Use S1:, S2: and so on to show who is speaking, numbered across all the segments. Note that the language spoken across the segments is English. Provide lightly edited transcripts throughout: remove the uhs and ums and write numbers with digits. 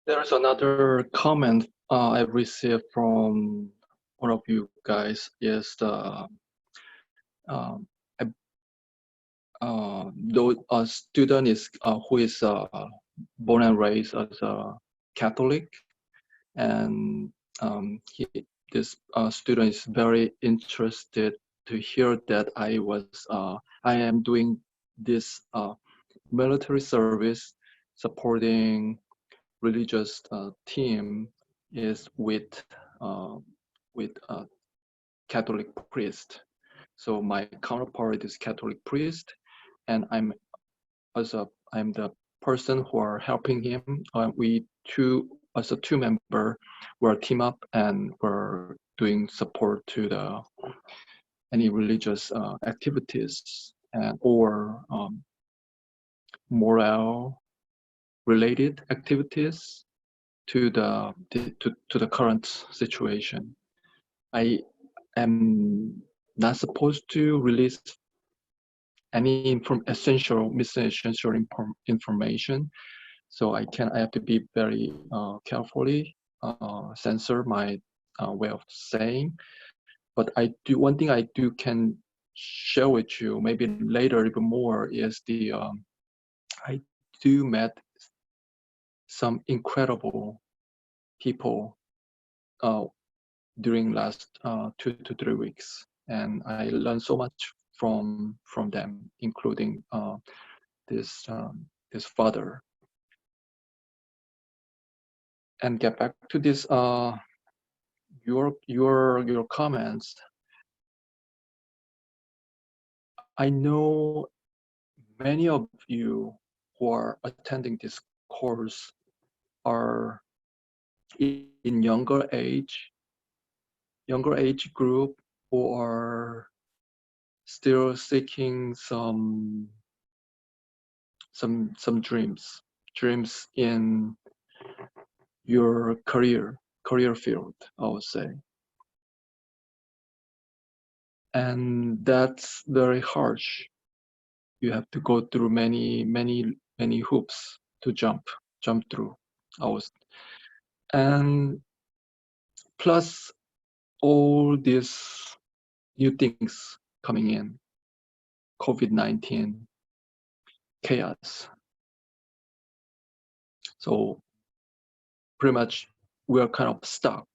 S1: There's another comment I received from one of you guys is the um, though a student is who is born and raised as a Catholic, and this student is very interested to hear that I am doing this military service supporting religious team is uh, with a Catholic priest. So my counterpart is Catholic priest, and I'm the person who are helping him. We two as a two member, we're team up and we're doing support to the any religious activities and or morale related activities to to the current situation. I am not supposed to release any essential information. So I have to be very carefully censor my way of saying. But one thing I do can share with you, maybe later even more, is I do met some incredible people uh, during last 2 to 3 weeks, and I learned so much from them, including this father. And get back to this your comments. I know many of you who are attending this course are in younger age group who are still seeking some dreams in your career field, I would say. And that's very harsh. You have to go through many hoops to jump through. I was and plus all these new things coming in, COVID-19, chaos. So pretty much we're kind of stuck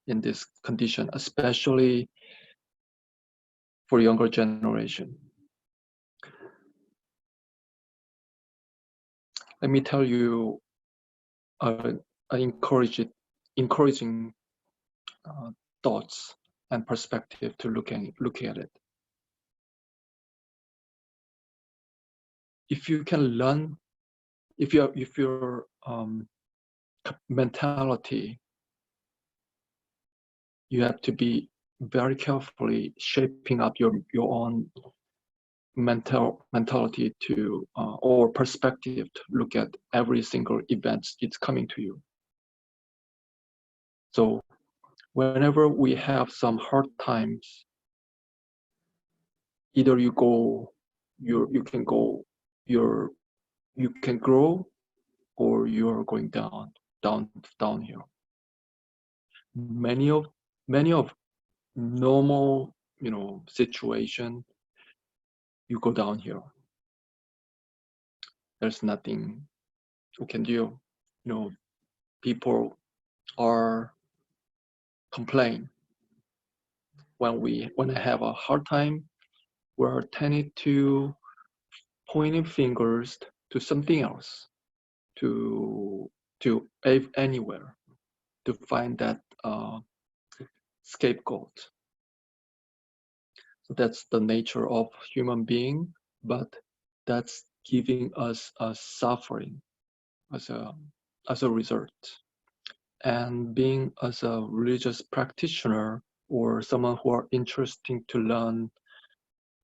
S1: in this condition, especially for younger generation. Let me tell you an encouraging thoughts and perspective to look at it. If you can learn, if your mentality, you have to be very carefully shaping up your own mentality to or perspective to look at every single event it's coming to you. So whenever we have some hard times, either you can grow, or you're going downhill. Many of normal situation, you go downhill. There's nothing you can do. People are complain when I have a hard time. We're tending to pointing fingers to something else, to anywhere, to find that scapegoat. So that's the nature of human being, but that's giving us a suffering as a result. And being as a religious practitioner or someone who are interested to learn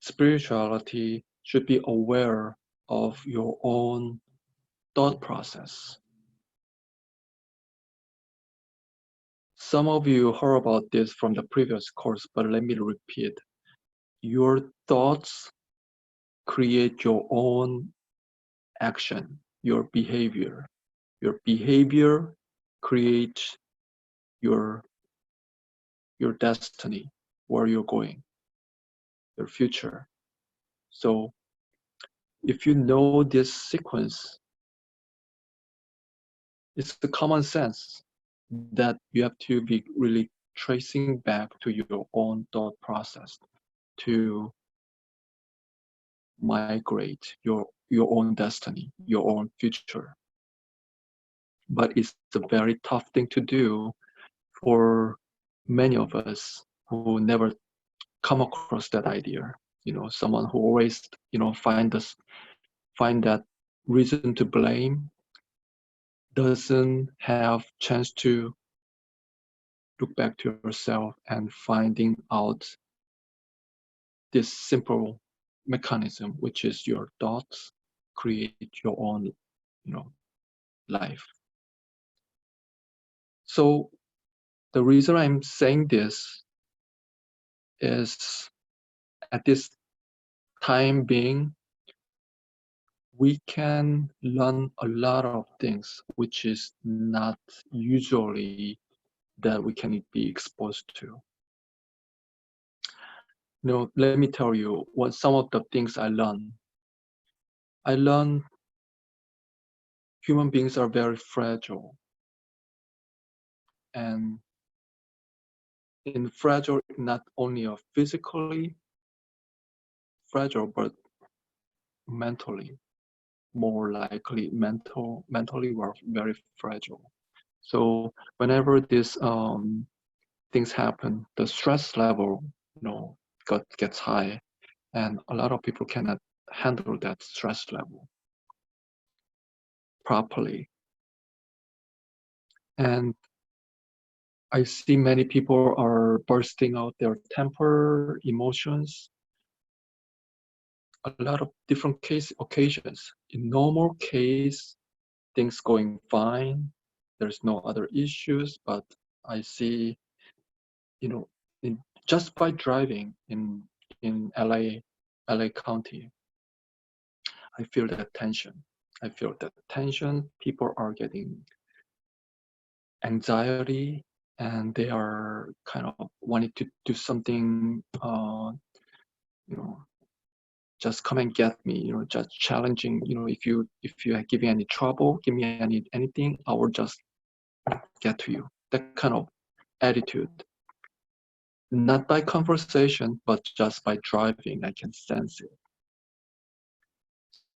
S1: spirituality should be aware of your own thought process. Some of you heard about this from the previous course, but let me repeat. Your thoughts create your own action, your behavior. Your behavior create your destiny, where you're going, your future. So if you know this sequence, it's the common sense that you have to be really tracing back to your own thought process to migrate your own destiny, your own future. But it's a very tough thing to do for many of us who never come across that idea. Someone who always, find that reason to blame, doesn't have chance to look back to yourself and finding out this simple mechanism, which is your thoughts create your own, life. So the reason I'm saying this is, at this time being, we can learn a lot of things which is not usually that we can be exposed to. Let me tell you what some of the things I learned. I learned human beings are very fragile, and in fragile, not only are physically fragile, but mentally, more likely mentally we're very fragile. So whenever these things happen, the stress level, gets high, and a lot of people cannot handle that stress level properly. And I see many people are bursting out their temper, emotions, a lot of different occasions. In normal case, things going fine, there's no other issues, but I see, just by driving in LA County, I feel that tension. People are getting anxiety, and they are kind of wanting to do something, just come and get me, just challenging, if you are giving any trouble, give me anything, I will just get to you. That kind of attitude. Not by conversation, but just by driving, I can sense it.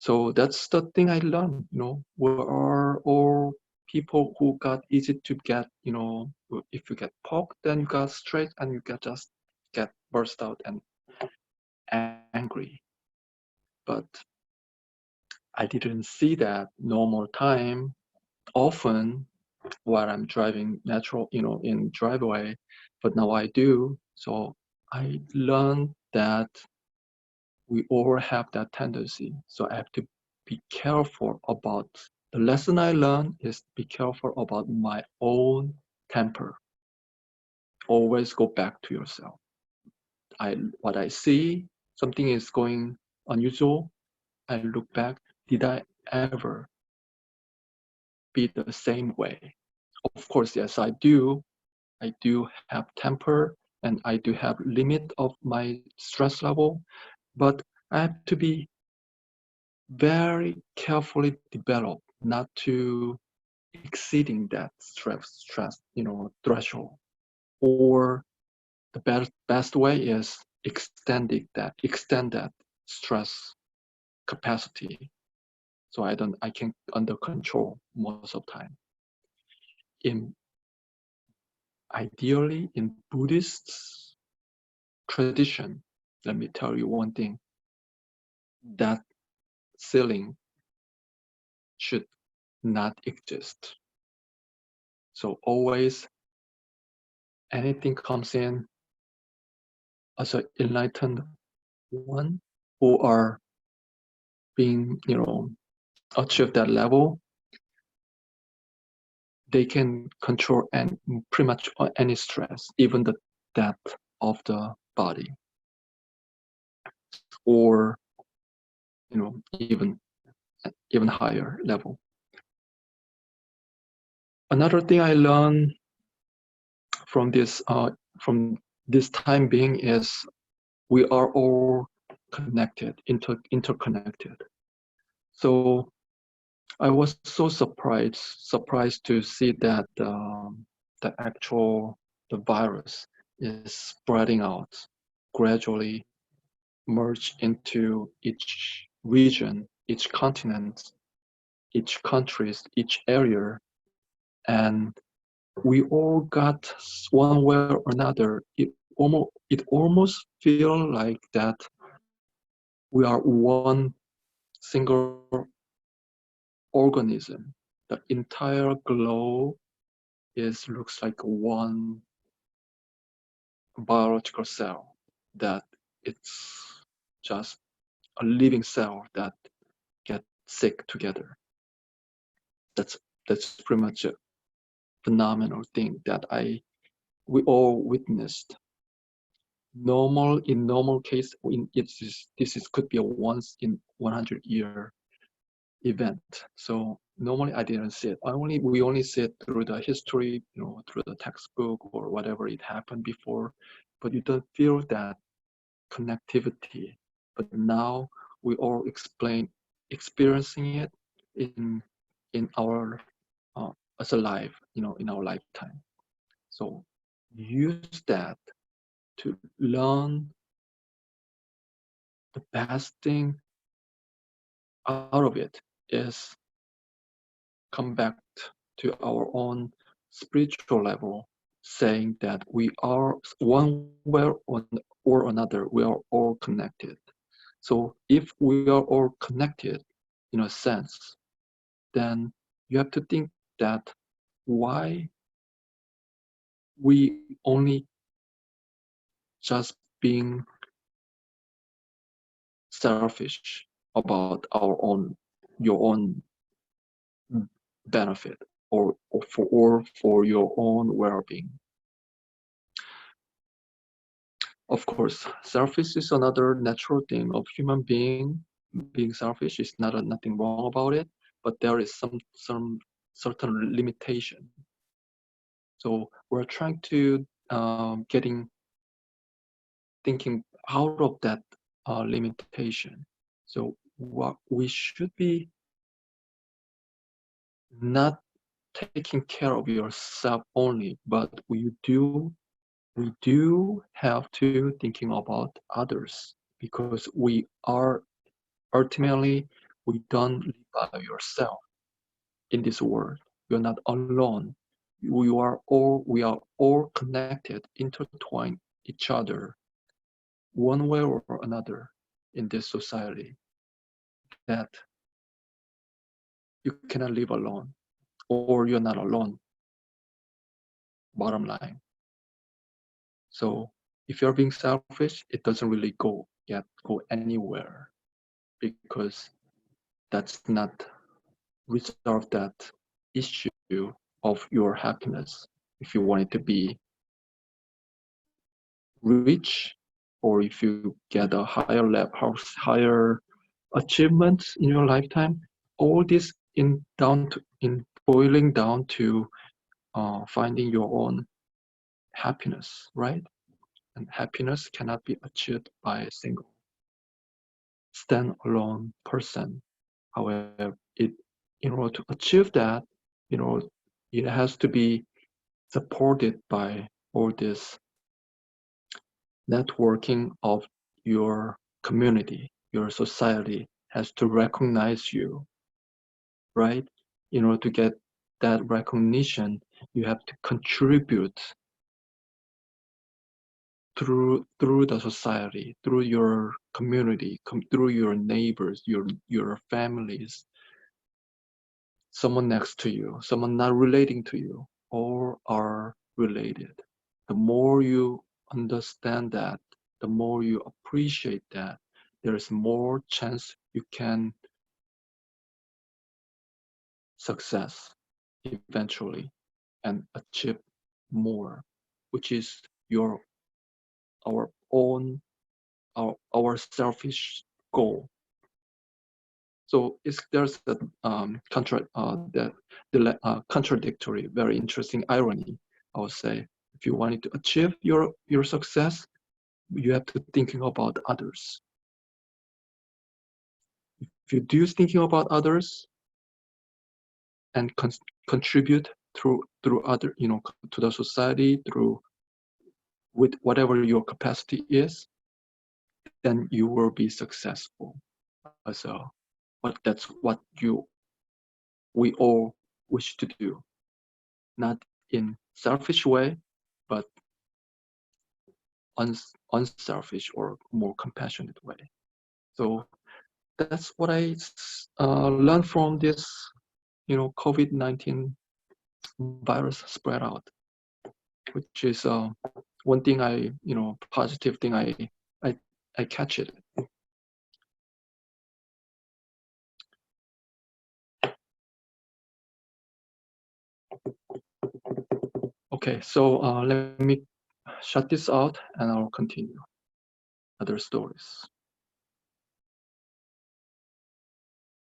S1: So that's the thing I learned, we are all people who got easy to get, if you get poked, then you got straight and you just get burst out and angry. But I didn't see that normal time often while I'm driving natural, in driveway, but now I do. So I learned that we all have that tendency. So I have to be careful about, the lesson I learned is be careful about my own temper. Always go back to yourself. What I see, something is going unusual, I look back, did I ever be the same way? Of course, yes, I do. I do have temper, and I do have limit of my stress level, but I have to be very carefully developed not to exceeding that stress threshold. Or the best way is extend that stress capacity, so I can under control most of the time. Ideally in Buddhist tradition, let me tell you one thing, that ceiling should not exist. So always anything comes in as an enlightened one who are being, achieve that level, they can control and pretty much any stress, even the depth of the body, or even higher level. Another thing I learned from this time being is we are all connected, interconnected. So I was so surprised to see that the virus is spreading out gradually, merge into each region, each continent, each countries, each area, and we all got one way or another. It almost feel like that we are one single organism. The entire globe looks like one biological cell that it's just a living cell that get sick together. That's pretty much a phenomenal thing that we all witnessed. In normal case, this is could be a once in 100-year event. So normally I didn't see it. We only see it through the history, through the textbook or whatever it happened before, but you don't feel that connectivity. But now we all experiencing it in our as a life, in our lifetime. So use that to learn the best thing out of it is come back to our own spiritual level, saying that we are one way or another, we are all connected. So if we are all connected in a sense, then you have to think that why we only just being selfish about your own benefit or for your own well-being. Of course, selfish is another natural thing of human being selfish is nothing wrong about it, but there is some certain limitation. So we're trying to thinking out of that limitation. So what we should be not taking care of yourself only, but we do have to thinking about others, because we are ultimately we don't live by yourself in this world. You're not alone. We are all connected, intertwined each other one way or another in this society, that you cannot live alone, or you're not alone, bottom line. So if you're being selfish, it doesn't really go anywhere, because that's not resolve that issue of your happiness. If you want it to be rich, or if you get a higher achievements in your lifetime, all this in boiling down to finding your own happiness, right? And happiness cannot be achieved by a single stand-alone person. However, in order to achieve that, it has to be supported by all this networking of your community. Your society has to recognize you, right? In order to get that recognition, you have to contribute through the society, through your community, through your neighbors, your families, someone next to you, someone not relating to you, all are related. The more you understand that, the more you appreciate that, there is more chance you can success eventually and achieve more, which is our own our selfish goal. So there's a contract that contradictory, very interesting irony, I would say. If you wanted to achieve your success, you have to thinking about others. If you do thinking about others and contribute through other, to the society, with whatever your capacity is, then you will be successful. So, that's what we all wish to do, not in selfish way, but unselfish or more compassionate way. So that's what I learned from this, COVID-19 virus spread out, which is one thing positive thing I catch it. Okay, so let me shut this out and I'll continue other stories.